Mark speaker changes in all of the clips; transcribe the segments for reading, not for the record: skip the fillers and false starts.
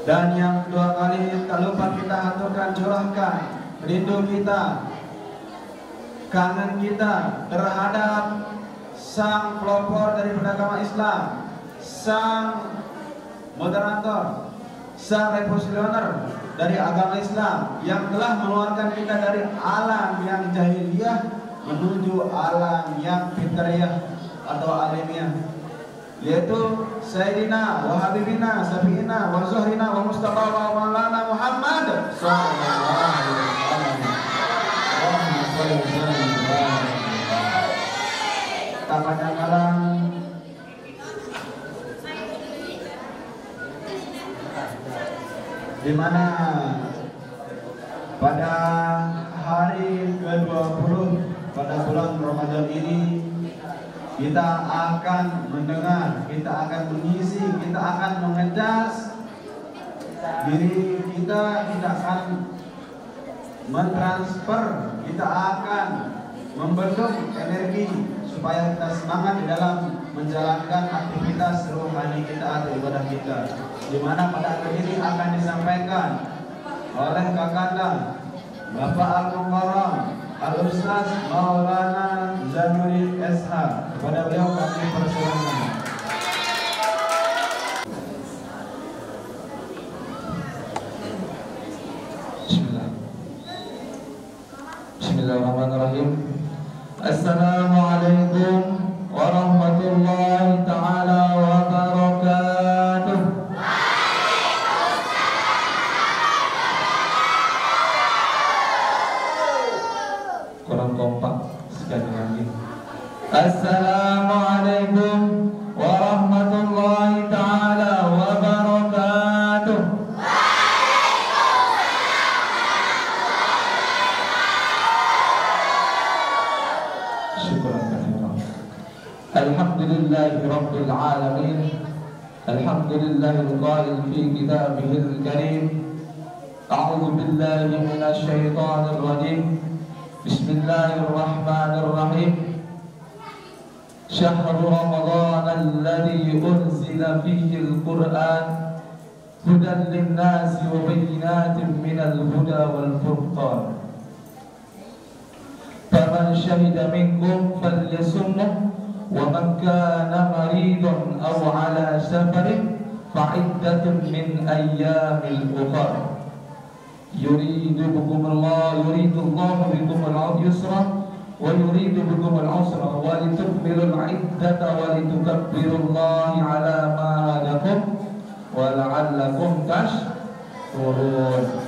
Speaker 1: Dan yang kedua kali tak lupa kita aturkan, curahkan rindu kita, kangen kita terhadap sang pelopor dari agama Islam, sang moderator, sang revolusioner dari agama Islam yang telah mengeluarkan kita dari alam yang jahiliyah menuju alam yang fitriyah atau alamiah, yaitu Sayyidina wa Habibina Safiina wa Zuhrina wa Mustafa wa Maulana Muhammad sallallahu alaihi wasallam. Pada malam di mana pada hari ke-20 pada bulan Ramadan ini kita akan mendengar, kita akan mengisi, kita akan mengejas diri kita akan mentransfer, kita akan membendung energi supaya kita semangat di dalam menjalankan aktivitas rohani kita atau ibadah kita, di mana pada hari ini akan disampaikan oleh Kakanda Bapak Al-Mukarram Al-Ustaz Maulana Zanuddin SH. Kepada beliau kami persilakan.
Speaker 2: Bismillahirrahmanirrahim. Assalamualaikum warahmatullahi ta'ala wabarakatuh. Kurang kompak sekali lagi. Assalamualaikum warahmatullahi ta'ala wabarakatuh. Syukuran katsiran. Alhamdulillahi rabbil alamin. Alhamdulillahil qail fi kitabihil karim. A'udzu billahi minasy syaithanir rajim. Bismillahirrahmanirrahim. Syahrul Ramadan alladzi unzila fihi al-Qur'an hudan lin-nasi wa bayyinatin minal huda wal furqan. Faman syahida minkum falyasumhu wa man kana maridan aw ala safarin fa'iddatun min ayyamil ukhra. Yuridu bikumullahu al-yusra wa yuridu bikumul usra wa litukmilul iddata wa litukabbirullaha ala ma hadakum wa la'allakum tashkurun.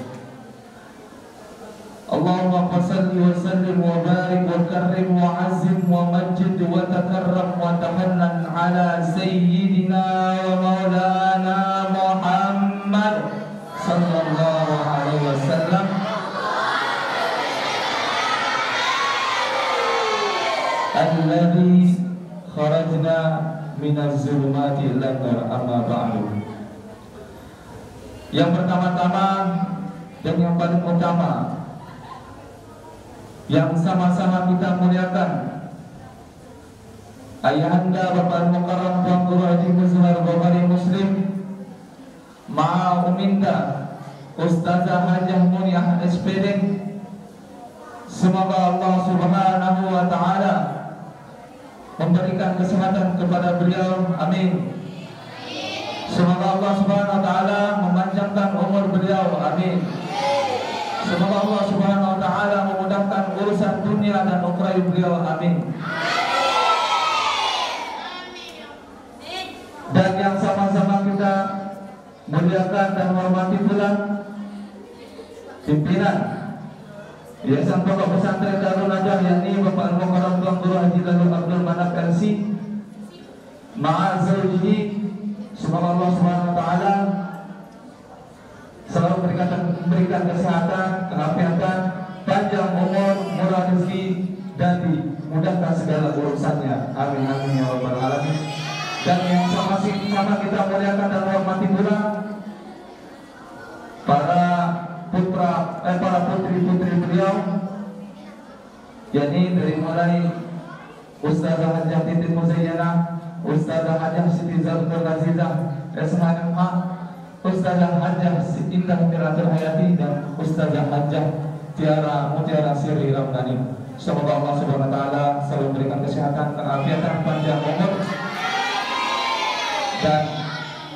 Speaker 2: Allahumma salli wa sallim wa barik wa karrim wa azzim wa majid wa takarram wa tahannan ala sayyidina wa maulana Muhammad sallallahu alaihi wasallam. Alladhi kharajna minaz zulumati ila nur, amma ba'du. Yang pertama-tama dan yang paling utama yang sama-sama kita muliakan Ayahanda Bapak Al-Mukarram Tuan Guru Haji Muzhar Bukhari Muslim Ma'a Uminda Ustazah Hajah Muniah SPD. Semoga Allah Subhanahu wa ta'ala memberikan kesehatan kepada beliau, amin. Semoga Allah Subhanahu wa ta'ala memanjangkan umur beliau, amin. Semoga Allah Subhanahu wa ta'ala memudahkan urusan dunia dan ukhra beliau, amin. Dan yang sama-sama kita muliakan dan hormati pula pimpinan Yayasan Pondok Pesantren Darul Najah, yakni Bapak Al-Mukarram Tuan Guru Haji Dalul Abdul Manaf LC Ma'azawjihi. Semoga Allah Subhanahu wa ta'ala selalu memberikan kesehatan, keafiatan, panjang umur, murah rezeki, dan dimudahkan segala urusannya, amin amin ya rabbal alamin. Dan yang sama kita muliakan dan hormati pula para putri-putri beliau, yakni dari mulai Ustazah Hajah Titin Muzayyana, Ustazah Hajah Siti Zartul Azizah SHMH, Ustazah Hajah Indah Miratul Hayati dan Ustazah Hajah Tiara Mutiara Siri Ramdhani. Semoga Allah Subhanahu wa taala selalu memberikan kesehatan, keafiatan, panjang umur dan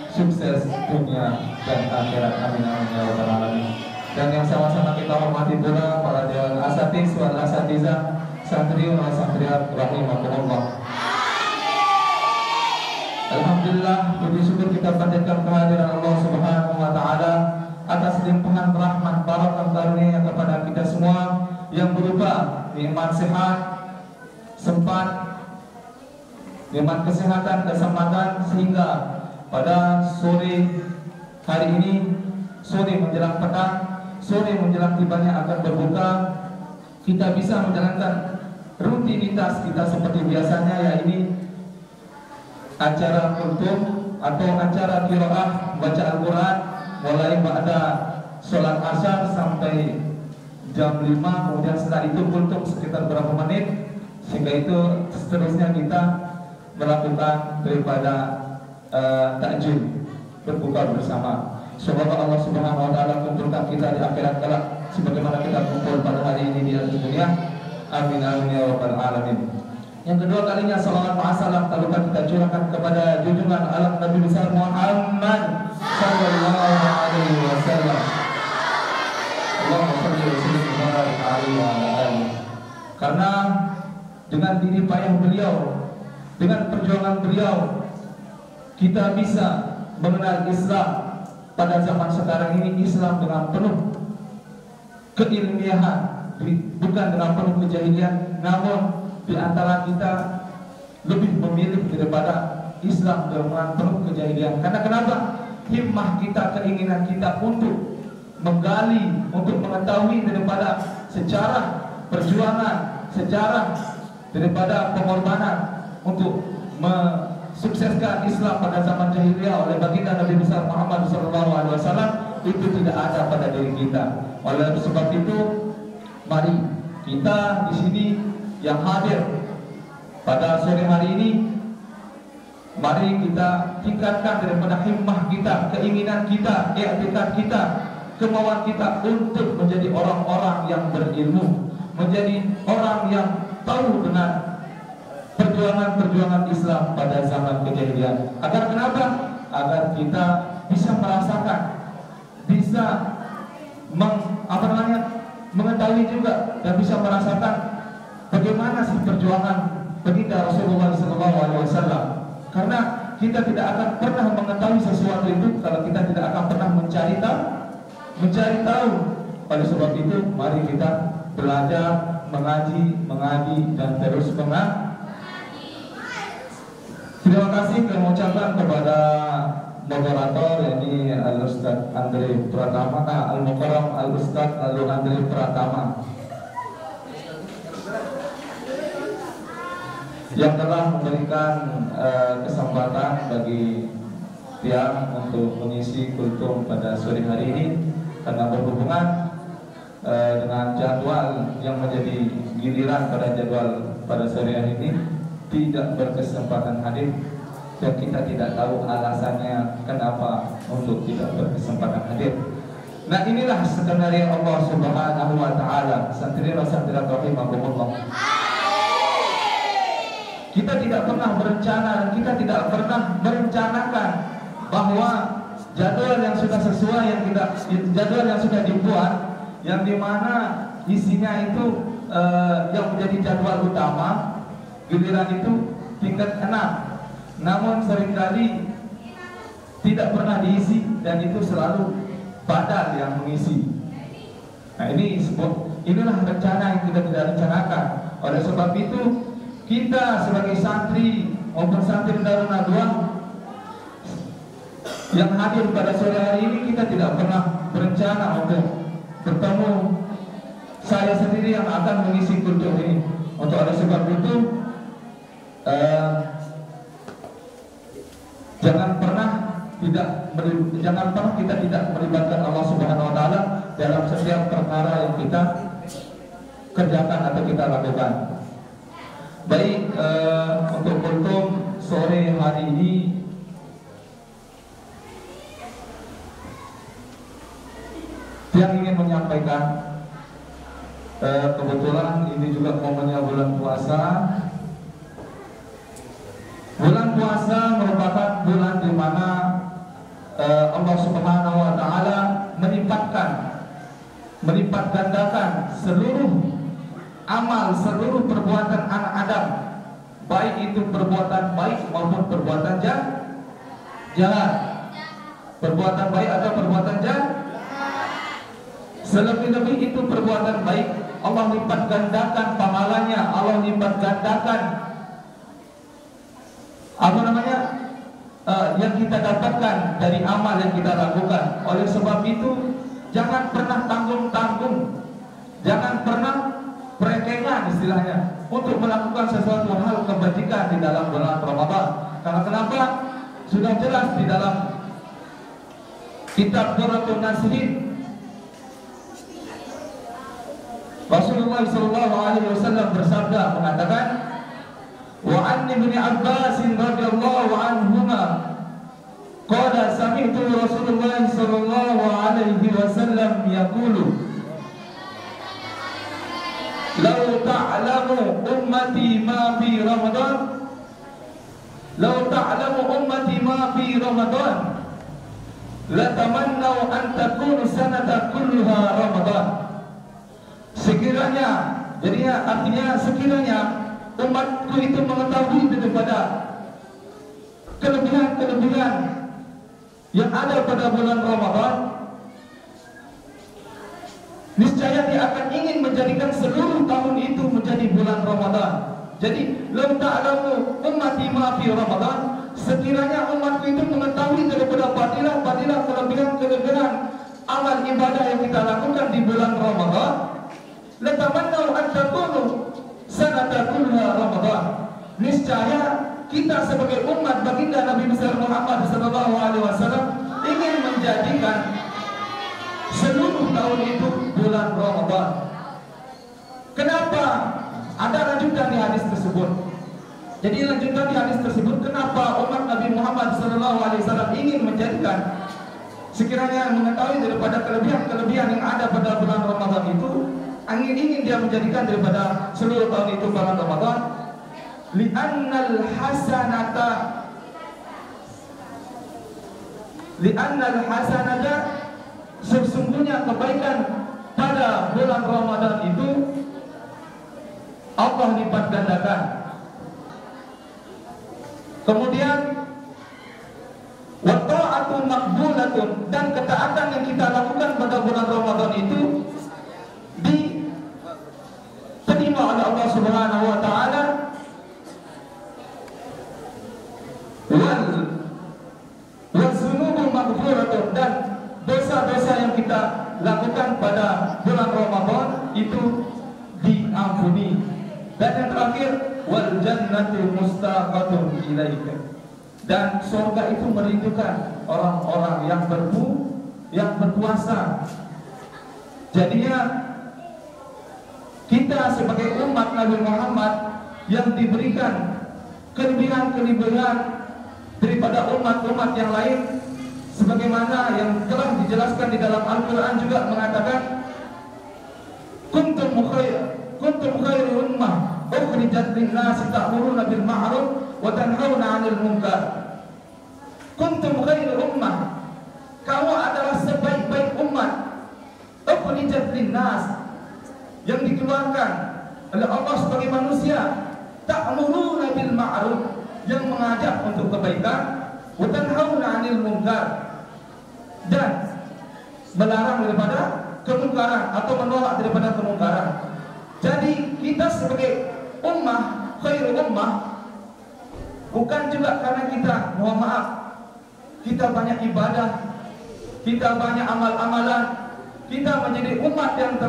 Speaker 2: sukses dunia dan akhirat. Amin amin ya rabbal alamin. Dan yang sama-sama kita hormati pula para dewan asatiz wal asatizah, santriun wal santriat rahimakumullah. Alhamdulillah, puji syukur kita panjatkan kehadiran Allah Subhanahu wa taala atas limpahan rahmat barakah karunia kepada kita semua yang berupa nikmat sehat, sempat, nikmat kesehatan, kesempatan, sehingga pada sore hari ini, sore menjelang petang, sore menjelang tibanya akan berbuka, kita bisa menjalankan rutinitas kita seperti biasanya, yaitu acara kultum atau acara qiraah baca Al-Quran mulai pada sholat asar sampai jam 5, kemudian setelah itu kultum sekitar berapa menit, sehingga itu seterusnya kita melakukan daripada takjil berbuka bersama. Semoga Allah Subhanahu wa taala kumpulkan kita di akhirat kelak sebagaimana kita kumpul pada hari ini di atas dunia. Amin amin ya rabbal alamin. Yang kedua kalinya salawat ma'asalam talukan kita curahkan kepada junjungan alam Nabi besar Muhammad sallallahu alaihi wasallam. Allahumma shalli wa sallim wa barik alaihi wa ala alihi. Karena dengan diri payah beliau, dengan perjuangan beliau, kita bisa mengenal Islam pada zaman sekarang ini. Islam dengan penuh keilmiahan, bukan dengan penuh kejahilian, namun di antara kita lebih memilih daripada Islam dengan penuh kejahilian. Karena kenapa? Himmah kita, keinginan kita untuk menggali, untuk mengetahui daripada sejarah perjuangan, sejarah daripada pengorbanan untuk mensukseskan Islam pada zaman jahiliyah oleh baginda Nabi besar Muhammad SAW itu tidak ada pada diri kita. Oleh sebab itu, mari kita di sini yang hadir pada sore hari ini, mari kita tingkatkan daripada himmah kita, keinginan kita, i'tikad kita, kemauan kita untuk menjadi orang-orang yang berilmu, menjadi orang yang tahu dengan perjuangan-perjuangan Islam pada zaman kejahilian. Agar kenapa? Agar kita bisa merasakan, bisa mengetahui juga dan bisa merasakan bagaimana sih perjuangan baginda Rasulullah SAW. Karena kita tidak akan pernah mengetahui sesuatu itu kalau kita tidak akan pernah mencari tahu. Oleh sebab itu, mari kita belajar, mengaji dan terus mengaji. Terima kasih kami ucapkan kepada moderator, yakni Al-Ustaz Andre Pratama, Al-Mukarram Al-Ustaz Andre Pratama, yang telah memberikan kesempatan bagi tiang untuk mengisi kultum pada sore hari ini, karena berhubungan dengan jadwal yang menjadi giliran pada jadwal pada sore hari ini tidak berkesempatan hadir, dan kita tidak tahu alasannya kenapa untuk tidak berkesempatan hadir. Nah, inilah skenario Allah Subhanahu wa taala. Santriwan santriwati rahimakumullah. Kita tidak pernah berencana dan kita tidak pernah merencanakan bahwa jadwal yang sudah sesuai, jadwal yang sudah dibuat, yang dimana isinya itu yang menjadi jadwal utama giliran itu tingkat 6, namun seringkali tidak pernah diisi dan itu selalu badal yang mengisi. Nah, inilah rencana yang kita tidak rencanakan. Oleh sebab itu, kita sebagai santri maupun santri Darun Nadwa yang hadir pada sore hari ini, kita tidak pernah berencana untuk bertemu saya sendiri yang akan mengisi kultum ini. Untuk oleh sebab itu, jangan pernah kita tidak melibatkan Allah Subhanahu wa taala dalam setiap perkara yang kita kerjakan atau kita lakukan. Baik, untuk kultum sore hari ini yang ingin menyampaikan, kebetulan ini juga momennya bulan puasa. Bulan puasa merupakan bulan di mana Allah Subhanahu wa taala melipat gandakan seluruh amal, seluruh perbuatan anak Adam, baik itu perbuatan baik maupun perbuatan jahat. Perbuatan baik atau perbuatan jahat, selebih-lebih itu perbuatan baik, Allah lipat gandakan pahalanya, Allah lipat gandakan yang kita dapatkan dari amal yang kita lakukan. Oleh sebab itu, jangan pernah tanggung-tanggung, jangan pernah perekengan istilahnya untuk melakukan sesuatu hal kebajikan di dalam bulan Ramadan. Karena kenapa? Sudah jelas di dalam kitab Durratun Nasihin, Rasulullah SAW bersabda mengatakan, wa an ibni Abbas radhiyallahu anhuma qala sami'tu Rasulullah sallallahu alaihi wasallam yaqulu law ta'lamu ummati ma fi Ramadan la tamannau an takunu sanata kulluha Ramadan. Sekiranya umatku itu mengetahui daripada kelebihan yang ada pada bulan Ramadan, niscaya dia akan ingin menjadikan seluruh tahun itu menjadi bulan Ramadan. Jadi, law ta'lamu ummati ma fi Ramadan, sekiranya umatku itu mengetahui daripada fadilah kelebihan amal ibadah yang kita lakukan di bulan Ramadan, la tamannau an takunu sanata kulluha Ramadan. Niscaya kita sebagai umat baginda Nabi besar Muhammad sallallahu alaihi wasallam ingin menjadikan seluruh tahun itu bulan Ramadan. Kenapa? Ada lanjutan di hadis tersebut. Jadi lanjutan di hadis tersebut, kenapa umat Nabi Muhammad sallallahu alaihi wasallam ingin menjadikan, sekiranya mengetahui daripada kelebihan yang ada pada bulan Ramadan itu, ingin dia menjadikan daripada seluruh tahun itu bulan Ramadan. Li'annal hasanata, sesungguhnya kebaikan pada bulan Ramadan itu Allah lipat gandakan. Kemudian wa ta'atu maqbulatun, dan ketaatan yang kita lakukan pada bulan Ramadan itu diterima oleh Allah Subhanahu wa taala. Wal-zunubu maghfuratun, dan dosa-dosa yang kita lakukan pada bulan Ramadan itu diampuni. Dan yang terakhir, wal jannatu mustaqatun ilaika, dan surga itu merindukan orang-orang yang berpuasa. Jadinya kita sebagai umat Nabi Muhammad yang diberikan kelebihan daripada umat-umat yang lain, sebagaimana yang telah dijelaskan di dalam Al-Quran juga mengatakan, kuntum khairu ummah ukhrijat lin-nasi ta'muruna bil ma'ruf wa tanhauna 'anil munkar. Kuntum khairu ummah, kamu adalah sebaik-baik umat, ukhrijat lin-nas, yang dikeluarkan oleh Allah sebagai manusia, ta'muruna bil ma'ruf, yang mengajak untuk kebaikan, wa tanhauna 'anil munkar, dan melarang daripada kemungkaran atau menolak daripada kemungkaran. Jadi kita sebagai ummah, khairu ummah, bukan juga karena kita, mohon maaf, kita banyak ibadah, kita banyak amal-amalan, kita menjadi umat yang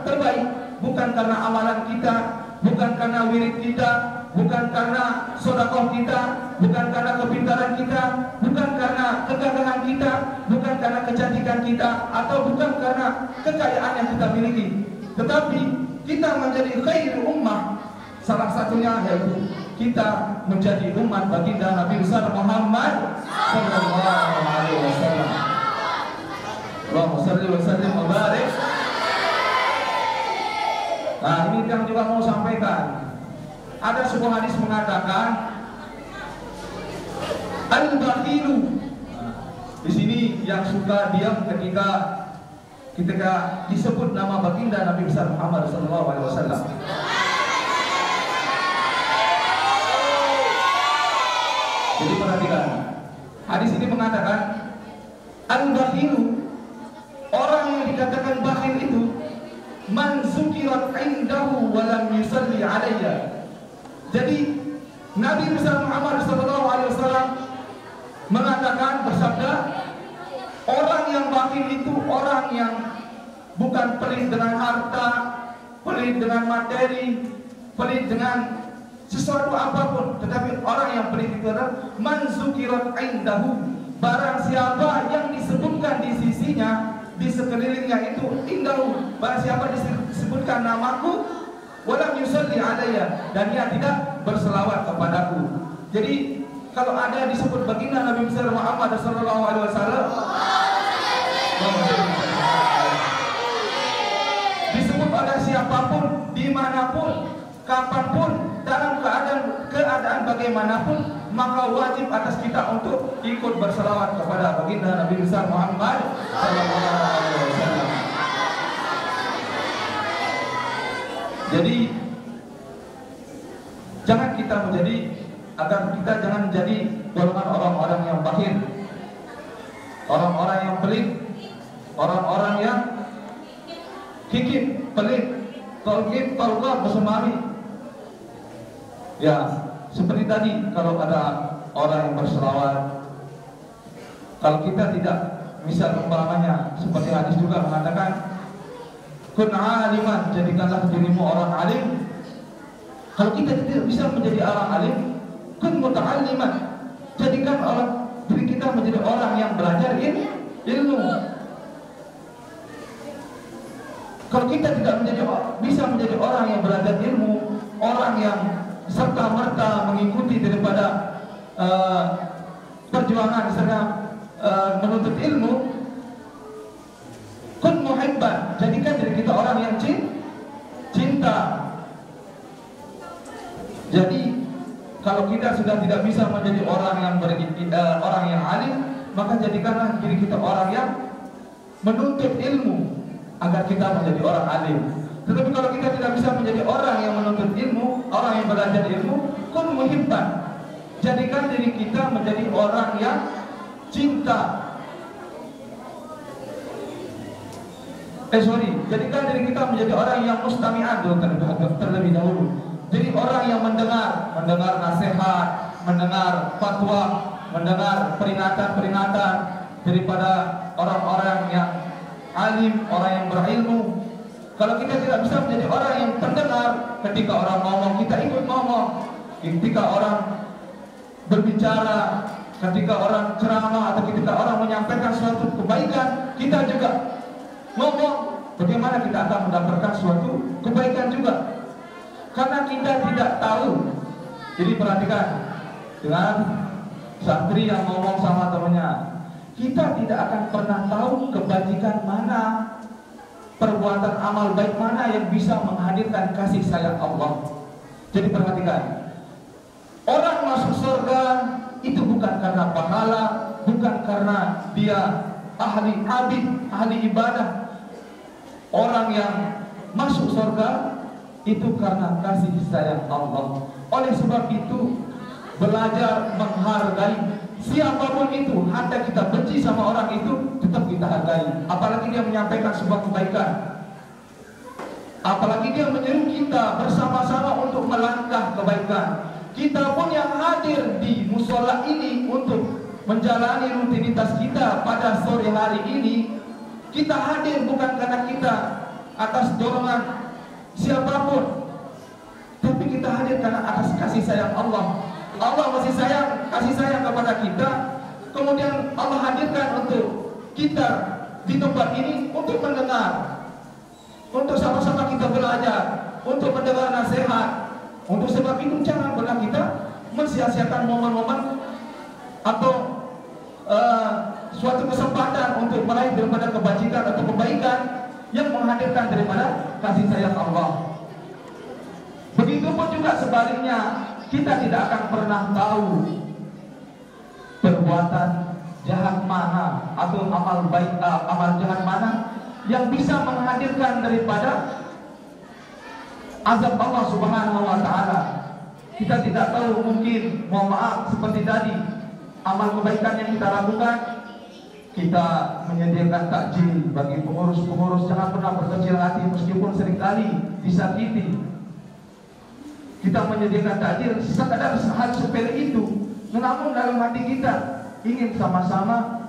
Speaker 2: terbaik, bukan karena amalan kita, bukan karena wirid kita, bukan karena sedekah kita, bukan karena kepintaran kita, bukan karena kegagahan kita, bukan karena kecantikan kita, atau bukan karena kekayaan yang kita miliki. Tetapi kita menjadi khairul ummah, salah satunya yaitu kita menjadi umat baginda Nabi besar Muhammad sallallahu alaihi wasallam. Allahumma shalli wa sallim wa barik. Nah, ini yang juga mau sampaikan. Ada sebuah hadis mengatakan al-bakhilu. Di sini yang suka diam ketika disebut nama baginda Nabi besar Muhammad sallallahu alaihi wasallam. Jadi perhatikan. Hadis ini mengatakan al-bakhilu, orang yang dikatakan bakhil itu man zukirat indahu wa lam yusalli alayya. Jadi Nabi besar Muhammad sallallahu alaihi wasallam mengatakan, bersabda, orang yang bakhil itu orang yang bukan pelit dengan harta, pelit dengan materi, pelit dengan sesuatu apapun, tetapi orang yang pelit itu adalah man zukirat indahu, barang siapa yang disebutkan di sisinya, di sekelilingnya itu indahu, barang siapa disebutkan namaku, walam yusalli alayya, dan dia tidak berselawat kepadaku. Jadi kalau ada disebut baginda Nabi besar Muhammad sallallahu alaihi wasallam, disebut oleh siapapun, dimanapun, kapanpun, dalam keadaan bagaimanapun, maka wajib atas kita untuk ikut berselawat kepada baginda Nabi besar Muhammad sallallahu alaihi wasallam. Jadi jangan kita menjadi, agar kita jangan menjadi golongan orang-orang yang bakhil, orang-orang yang pelit, orang-orang yang kikir, pelit, tolgib, tolgab, bersemari. Ya, seperti tadi, kalau ada orang yang berselawat, kalau kita tidak, misal umpamanya seperti hadis juga mengatakan, kun aliman, jadikanlah dirimu orang alim. Kalau kita tidak bisa menjadi orang alim, kun muta'alliman, jadikan diri kita menjadi orang yang belajar ilmu. Kalau kita tidak bisa menjadi orang yang belajar ilmu, orang yang serta-merta mengikuti daripada perjuangan serta menuntut ilmu, kun muhibban, jadikan diri kita orang yang cinta. Jadi kalau kita sudah tidak bisa menjadi orang yang orang yang alim, maka jadikanlah diri kita orang yang menuntut ilmu agar kita menjadi orang alim. Tetapi kalau kita tidak bisa menjadi orang yang menuntut ilmu, orang yang belajar ilmu, kun muhibban, jadikan diri kita menjadi orang yang cinta. Jadikan diri kita menjadi orang yang mustami'an terlebih dahulu. Jadi orang yang mendengar nasihat, mendengar fatwa, mendengar peringatan-peringatan daripada orang-orang yang alim, orang yang berilmu. Kalau kita tidak bisa menjadi orang yang pendengar, ketika orang ngomong kita ikut ngomong, ketika orang berbicara, ketika orang ceramah, atau ketika orang menyampaikan suatu kebaikan, kita juga ngomong. Bagaimana kita akan mendapatkan suatu kebaikan juga? Karena kita tidak tahu. Jadi perhatikan, dengan santri yang ngomong sama temannya, kita tidak akan pernah tahu kebajikan mana, perbuatan amal baik mana yang bisa menghadirkan kasih sayang Allah. Jadi perhatikan, orang masuk surga itu bukan karena pahala, bukan karena dia ahli abid, ahli ibadah. Orang yang masuk surga itu karena kasih sayang Allah. Oleh sebab itu, belajar menghargai siapapun itu. Hatta kita benci sama orang itu, tetap kita hargai. Apalagi dia menyampaikan sebuah kebaikan, apalagi dia menyeru kita bersama-sama untuk melangkah kebaikan. Kita pun yang hadir di musola ini untuk menjalani rutinitas kita pada sore hari ini, kita hadir bukan karena kita atas dorongan siapapun, tapi kita hadir karena atas kasih sayang Allah. Allah masih kasih sayang kepada kita. Kemudian Allah hadirkan untuk kita di tempat ini untuk mendengar, untuk sama-sama kita belajar, untuk mendengar nasihat. Untuk sebab itu jangan pernah kita mensia-siakan momen-momen atau suatu kesempatan untuk meraih daripada kebajikan atau kebaikan yang menghadirkan daripada kasih sayang Allah. Begitupun juga sebaliknya, kita tidak akan pernah tahu perbuatan jahat mana atau amal baik, amal jahat mana yang bisa menghadirkan daripada azab Allah Subhanahu wa taala. Kita tidak tahu, mungkin mohon maaf seperti tadi, amal kebaikan yang kita lakukan, kita menyediakan takjil bagi pengurus-pengurus. Jangan pernah berkecil hati meskipun seringkali disakiti. Kita menyediakan takjil sekadar hal sepele itu, namun dalam hati kita ingin sama-sama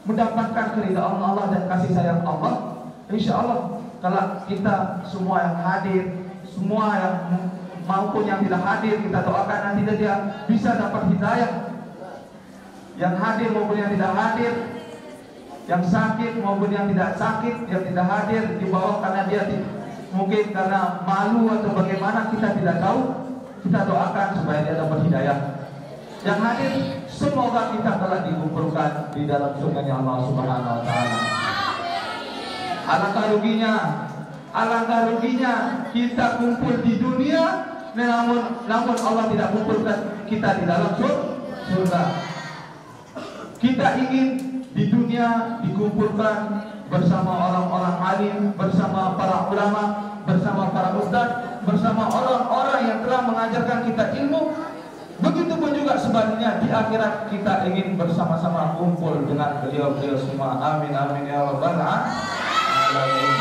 Speaker 2: mendapatkan keridhaan Allah dan kasih sayang Allah. Insya Allah kalau kita semua yang hadir, semua yang maupun yang tidak hadir, kita doakan nanti dia bisa dapat hidayah. Yang hadir maupun yang tidak hadir, yang sakit maupun yang tidak sakit, yang tidak hadir di bawah karena dia mungkin karena malu atau bagaimana, kita tidak tahu. Kita doakan supaya dia dapat hidayah. Yang hadir, semoga kita telah dikumpulkan di dalam surganya Allah Subhanahu wa taala. Alangkah ruginya kita kumpul di dunia, namun Allah tidak kumpulkan kita di dalam surga. Kita ingin di dunia dikumpulkan bersama orang-orang alim, bersama para ulama, bersama para ustaz, bersama orang-orang yang telah mengajarkan kita ilmu. Begitupun juga sebaliknya di akhirat kita ingin bersama-sama kumpul dengan beliau-beliau semua. Amin amin ya rabbal alamin.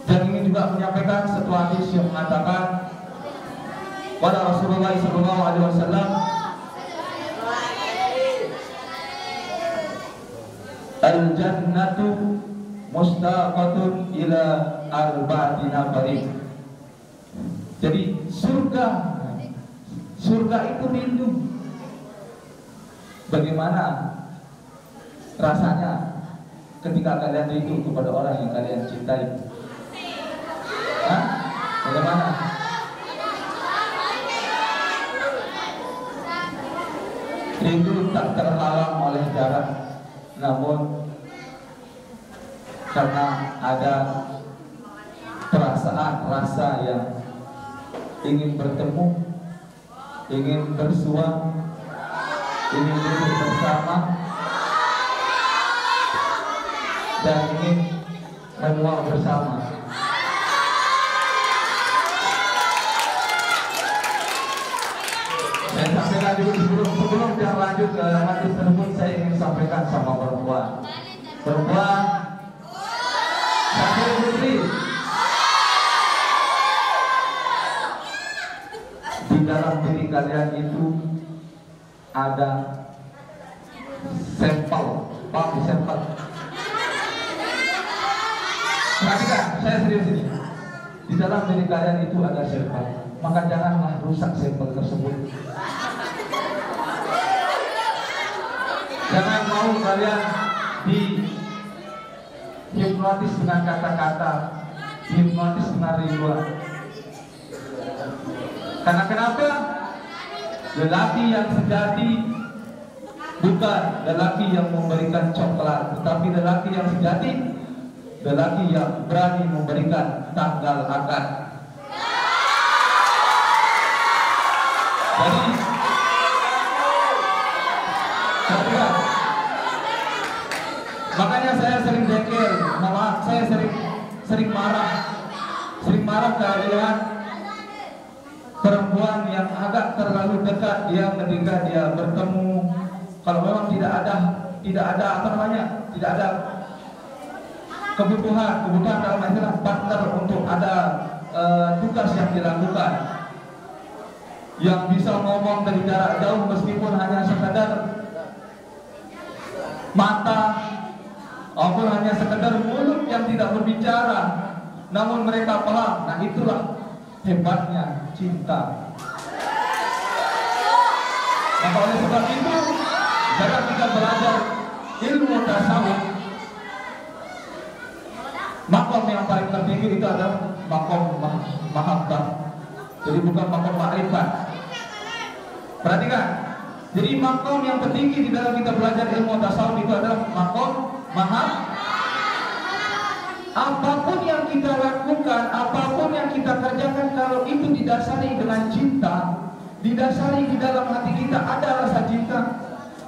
Speaker 2: Dan ingin juga menyampaikan satu hadis yang mengatakan pada Rasulullah SAW, al-jannatu mustaqatun ila arba'ati nafarin. Jadi surga itu rindu. Bagaimana rasanya ketika kalian rindu kepada orang yang kalian cintai? Hah? Bagaimana? Rindu tak terhalang oleh jarak, namun karena ada perasaan rasa yang ingin bertemu, ingin bersua, ingin duduk bersama, dan ingin menua bersama. Saya sampaikan dulu sebelum kita lanjut ke hadis tersebut, saya ingin sampaikan sama perempuan. Satu putri. Di dalam diri kalian itu ada sampel, sampel. Perhatikan, saya serius ini. Di dalam diri kalian itu ada sampel, maka janganlah rusak sampel tersebut. Jangan mau kalian hipnotis dengan kata-kata, hipnotis dengan ribuan. Karena kenapa? Lelaki yang sejati bukan lelaki yang memberikan coklat, tetapi lelaki yang sejati, lelaki yang berani memberikan tanggal akad. Jadi, makanya saya sering jengkel, saya sering marah kalian perempuan yang agak terlalu dekat dia ketika dia bertemu. Kalau memang tidak ada kebutuhan dalam istilah partner untuk ada tugas yang dilakukan, yang bisa ngomong dari jarak jauh meskipun hanya sekadar mata ataupun hanya sekedar mulut yang tidak berbicara, namun mereka paham. Nah, itulah hebatnya cinta. Maka oleh sebab itu, jika kita belajar ilmu tasawuf, makom yang paling tertinggi itu adalah makom mahabbah. Jadi bukan makom ma'rifat. Perhatikan, Jadi makom yang tertinggi di dalam kita belajar ilmu tasawuf itu adalah makom maha. Apapun yang kita lakukan, apapun yang kita kerjakan, kalau itu didasari dengan cinta, didasari di dalam hati kita ada rasa cinta,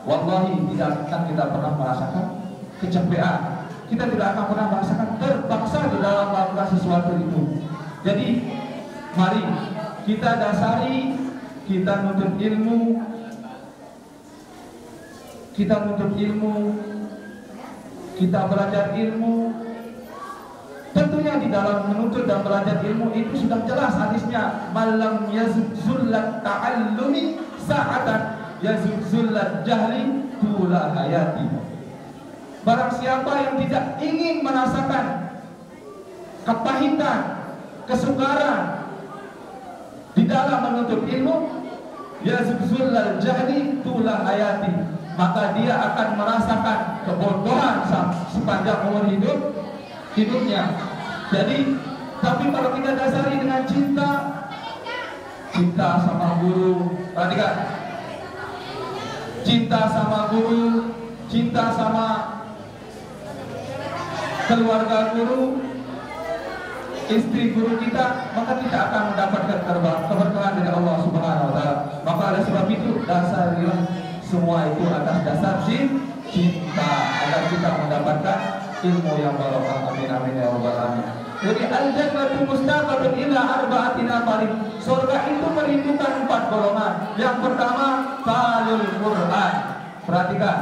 Speaker 2: wallahi tidak akan kita pernah merasakan kecapean. Kita tidak akan pernah merasakan terpaksa di dalam melakukan sesuatu itu. Jadi mari kita dasari, kita nuntut ilmu, kita belajar ilmu. Tentunya di dalam menuntut dan belajar ilmu itu sudah jelas hadisnya, malam yazullat ta'allumi sa'atan yazullat jahli tula hayati. Barang siapa yang tidak ingin merasakan kepahitan, kesukaran di dalam menuntut ilmu, yazullat jahli tula hayati, maka dia akan merasakan kebodohan sepanjang umur hidupnya. Jadi, tapi kalau kita dasari dengan cinta sama guru, perhatikan, cinta sama guru, cinta sama keluarga guru, istri guru kita, maka kita akan mendapatkan keberkahan dari Allah Subhanahu wa Ta'ala. Maka oleh sebab itu dasarilah semua itu atas dasar cinta, agar kita mendapatkan ilmu yang barokah. Amin amin ya rabbal alamin. Jadi al-jannatu mustaqatun ila arba'atin aqarib. Surga itu merindukan 4 golongan. Yang pertama talul Quran. Perhatikan.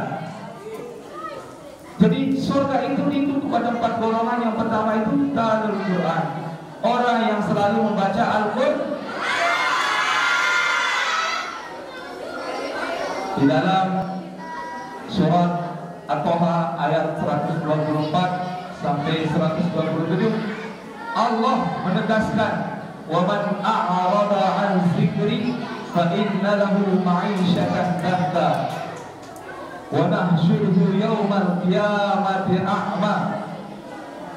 Speaker 2: Jadi surga itu rindu kepada 4 golongan. Yang pertama itu talul Quran. Orang yang selalu membaca Al-Quran. Di dalam surat At-Taha ayat 124 sampai 127 Allah menegaskan, wa man a'rada 'an dzikri fa inna lahu ma'isyatan dhanka wa nahsyuruhu yaumal qiyamati a'ma.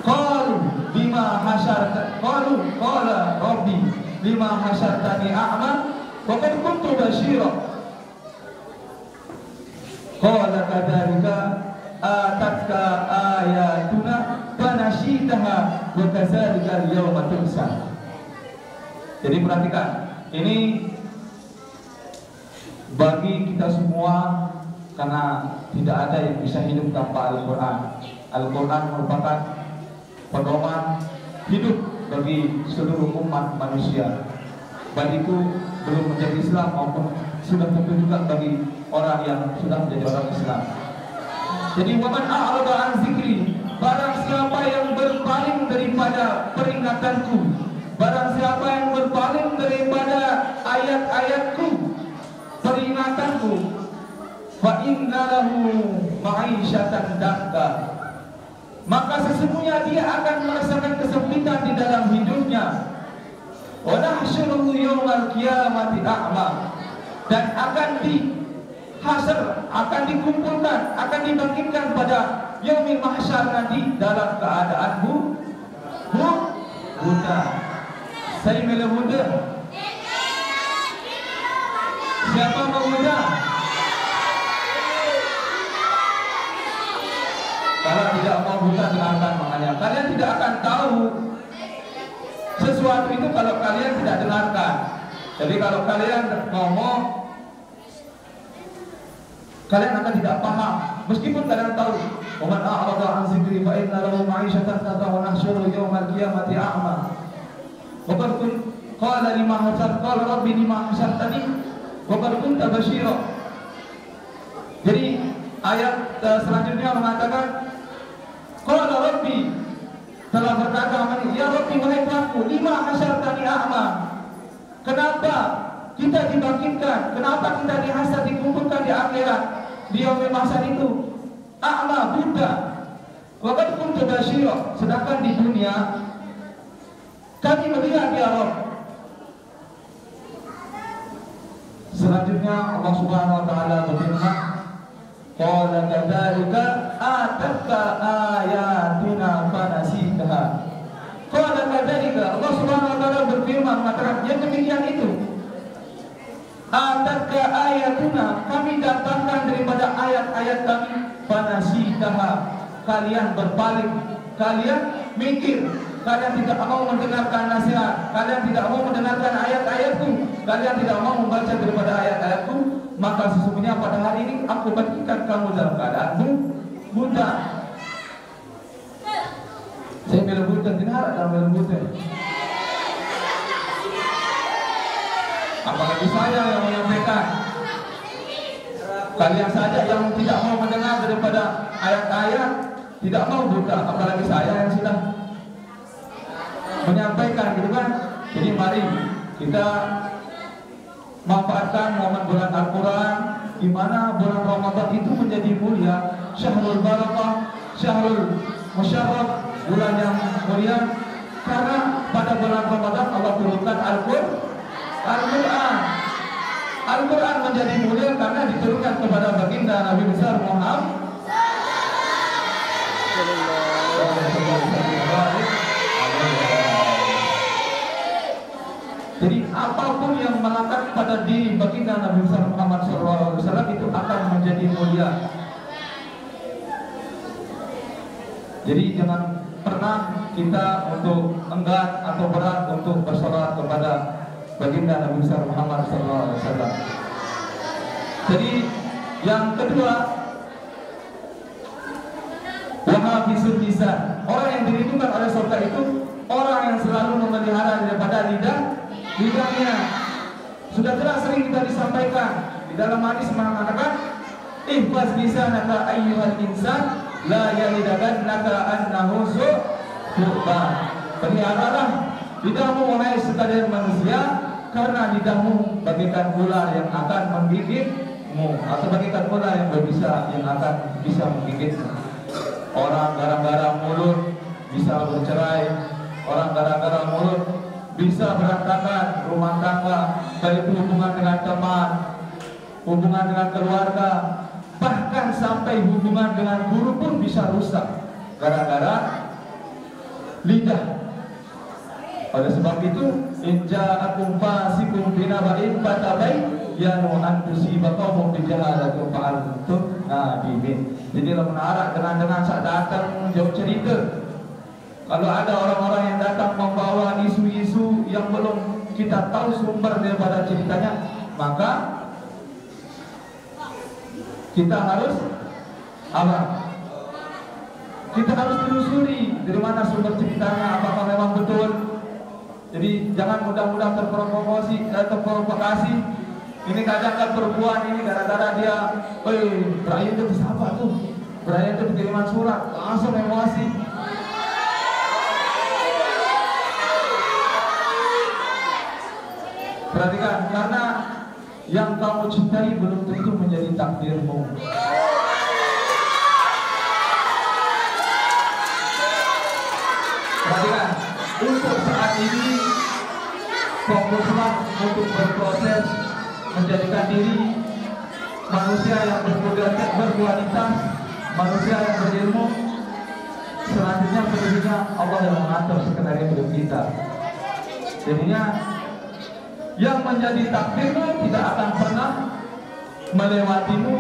Speaker 2: Qalu bima hasyarta, qala rabbi bima hasyartani a'ma wa qad kuntu basyira. Qala kadzalika atatka ayatuna fanasitaha wa kadzalika al-yawma tunsa. Jadi perhatikan, ini bagi kita semua, karena tidak ada yang bisa hidup tanpa Al-Quran. Al-Quran merupakan pedoman hidup bagi seluruh umat manusia, baik itu belum menjadi Islam maupun sudah tentu juga bagi orang yang sudah menjadi orang Islam. Jadi waman a'rada an zikri, barang siapa yang berpaling daripada peringatanku, barang siapa yang berpaling daripada ayat-ayatku, peringatanku, fa inna lahu ma'isyatan dhanka, maka sesungguhnya dia akan merasakan kesempitan di dalam hidupnya. Wa nahsyuruhu yaumal qiyamati a'ma, dan akan dihasar, akan dikumpulkan, akan dibangkitkan pada yaumil mahsyar nanti dalam keadaan buta. Saya milih buta. Siapa mau buta? Kalau tidak mau buta, dengarkan makanya. Kalian tidak akan tahu sesuatu itu kalau kalian tidak dengarkan. Jadi kalau kalian ngomong, kalian akan tidak paham. Meskipun kalian tahu, wa man a'rada 'an dzikri fa inna lahu ma'isyatan dhanka wa nahsyuruhu yaumal qiyamati a'ma. Wa qad qala lima hasar qala rabbi lima hasartani wa qad kunta basyira. Jadi ayat selanjutnya mengatakan, qala rabbi, telah berkata, ya Rabbi, wahai Tuhanku, lima hasartani a'ma. Kenapa kita dibangkitkan? Kenapa kita dihasar, dikumpulkan di akhirat, di yaumil mahsyar itu a'ma, buta? Wa qad kuntu basyira, sedangkan di dunia kami melihat ya Rabb. Selanjutnya Allah Subhanahu wa taala berfirman, qala kadzalika atatka ayatuna fanasitaha. Qala kadzalika, Allah Subhanahu wa taala berfirman mengatakan yang demikian itu, atatka ayatuna, kami datangkan daripada ayat-ayat kami, fanasitaha, kalian berpaling, kalian mikir, kalian tidak mau mendengarkan nasihat, kalian tidak mau mendengarkan ayat-ayatku, kalian tidak mau membaca daripada ayat-ayatku, maka sesungguhnya pada hari ini aku bangkitkan kamu dalam keadaanmu buta. Saya melembutkan, tidak dalam melembutkan. Apalagi saya yang menyampaikan. Kalian saja yang tidak mau mendengar daripada ayat-ayat, tidak mau buta, apalagi saya yang sudah menyampaikan, gitu kan? Jadi mari kita manfaatkan momen bulan Al-Quran, di mana bulan Ramadan itu menjadi mulia, syahrul barakah, syahrul musyarraf, bulan yang mulia, karena pada bulan Ramadan Allah turunkan Al-Quran. Al-Quran menjadi mulia karena diturunkan kepada baginda Nabi besar Muhammad. Jadi apapun yang melekat pada diri baginda Nabi besar Muhammad SAW itu akan menjadi mulia. Jadi jangan pernah kita untuk enggan atau berat untuk bersolat kepada baginda Nabi besar Muhammad SAW. Jadi yang kedua, wahabisul lisan, orang yang dirindukan oleh surga itu orang yang selalu memelihara daripada lidahnya. Sudah jelas sering kita disampaikan di dalam hadis mengatakan, ihfaz lisanaka ayyuhal insan la yalidagannaka annahu su'ban. Peliharalah lidahmu wahai sekalian manusia, karena lidahmu bagaikan ular yang akan menggigitmu, atau bagaikan ular yang akan bisa menggigitmu. Orang gara-gara mulut bisa bercerai, orang gara-gara mulut bisa berantakan rumah tangga, baik hubungan dengan teman, hubungan dengan keluarga, bahkan sampai hubungan dengan guru pun bisa rusak gara-gara lidah. Oleh sebab itu, inja'akum fasikum binaba'in fatabayyanu an tusibakum bijahalatin fa'antum nadimin. Jadi kalau menarak dengan saat datang jauh cerita, kalau ada orang-orang yang datang membawa isu-isu yang belum kita tahu sumber daripada ceritanya, maka kita harus apa? Kita harus telusuri dari mana sumber ceritanya, apakah memang betul. Jadi jangan mudah-mudah terprovokasi. Ini kadang-kadang perempuan ini gara-gara dia, Brian itu siapa tuh? Brian itu kiriman surat, langsung emosi. Perhatikan, karena yang kamu cintai belum tentu menjadi takdirmu. Perhatikan, untuk saat ini fokuslah untuk berproses menjadikan diri manusia yang berkualitas, manusia yang berilmu. Selanjutnya tentunya Allah yang mengatur skenario hidup kita. Jadinya yang menjadi takdirmu tidak akan pernah melewatimu,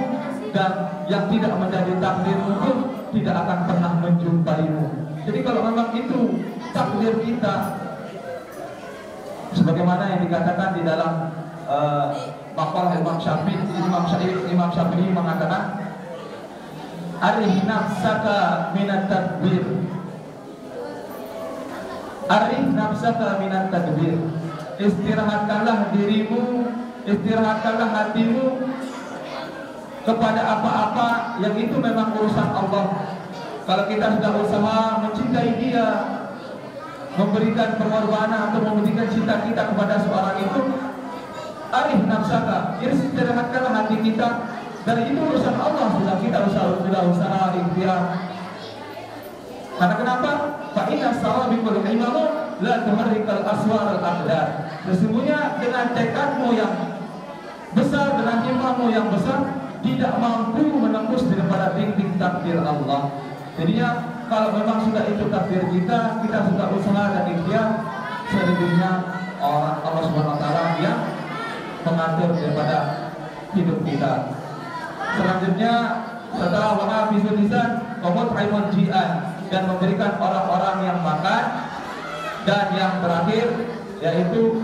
Speaker 2: dan yang tidak menjadi takdirmu pun tidak akan pernah menjumpaimu. Jadi kalau memang itu takdir kita, sebagaimana yang dikatakan di dalam maqal Imam Syafi'i mengatakan, arih nafsaka minat tadbir, arih nafsaka minat tadbir. Istirahatkanlah dirimu, istirahatkanlah hatimu kepada apa-apa yang itu memang urusan Allah. Kalau kita sudah usaha mencintai Dia, memberikan pengorbanan atau memberikan cinta kita kepada seorang itu, arif nafsaka, istirahatkanlah hati kita. Dari itu urusan Allah, sudah kita usaha ikhtiar. Karena kenapa? Fa inna sawabikul imamu la tuharrikal aswar al-aqdar. Sesungguhnya dengan tekadmu yang besar, dengan himmahmu yang besar, tidak mampu menembus daripada dinding takdir Allah. Jadinya kalau memang sudah itu takdir kita, kita sudah usaha dan ikhtiar, selebihnya orang Allah Subhanahu wa taala yang mengatur daripada hidup kita. Selanjutnya setelah wahafizul lisan komut aimun jian, dan memberikan orang-orang yang makan, dan yang terakhir yaitu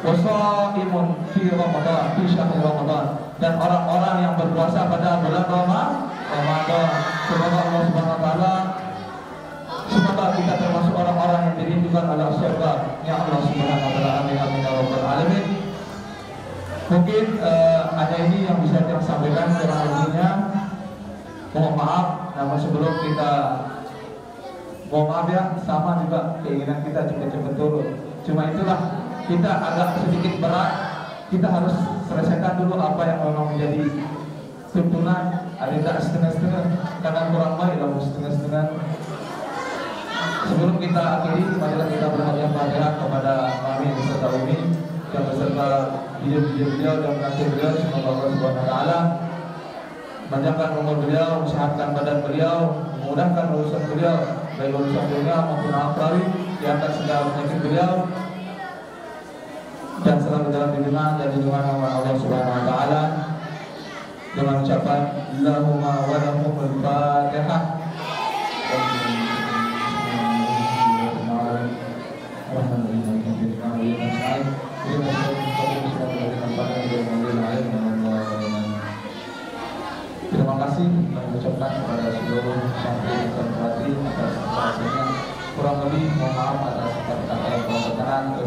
Speaker 2: wasaimun fi Ramadan, fi syahr Ramadan, dan orang-orang yang berpuasa pada bulan Ramadan. Semoga Allah Subhanahu wa taala, semoga kita termasuk orang-orang yang dirindukan oleh surga ya Allah Subhanahu wa taala. Amin amin ya rabbal alamin. Mungkin hanya ini yang bisa kita sampaikan, kurang lebihnya mohon maaf. Namun sebelum kita mohon maaf ya, sama juga keinginan kita cepat-cepat turun. Cuma itulah, kita agak sedikit berat. Kita harus selesaikan dulu apa yang memang menjadi tuntunan. Ada tak setengah-setengah, karena kurang baik dalam setengah-setengah. Sebelum kita akhiri, marilah kita berhadiah Fatihah kepada kami beserta Umi yang beserta hidup beliau dan menantu beliau. Semoga Allah Subhanahu wa taala panjangkan umur beliau, sehatkan badan beliau, memudahkan urusan beliau, baik urusan dunia maupun akhirati, diangkat segala penyakit beliau, dan selalu dalam lindungan dan lindungan Allah Subhanahu wa taala. Dengan ucapan Allahumma wa lahumul Fatihah. Terima kasih kami ucapkan kepada seluruh santri dan santriwati atas perhatiannya. Kurang lebih mohon maaf atas kata-kata yang kurang berkenan atau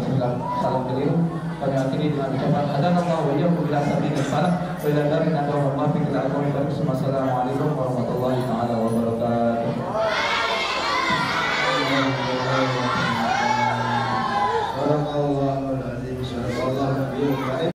Speaker 2: salam keliru. Kami akhiri dengan ucapan hadanallahu wa iyyakum ila sabilil falah wa ila darin nadwa wal mafiq ila aqwami barik. Assalamualaikum warahmatullahi taala wabarakatuh.
Speaker 1: Barakallahu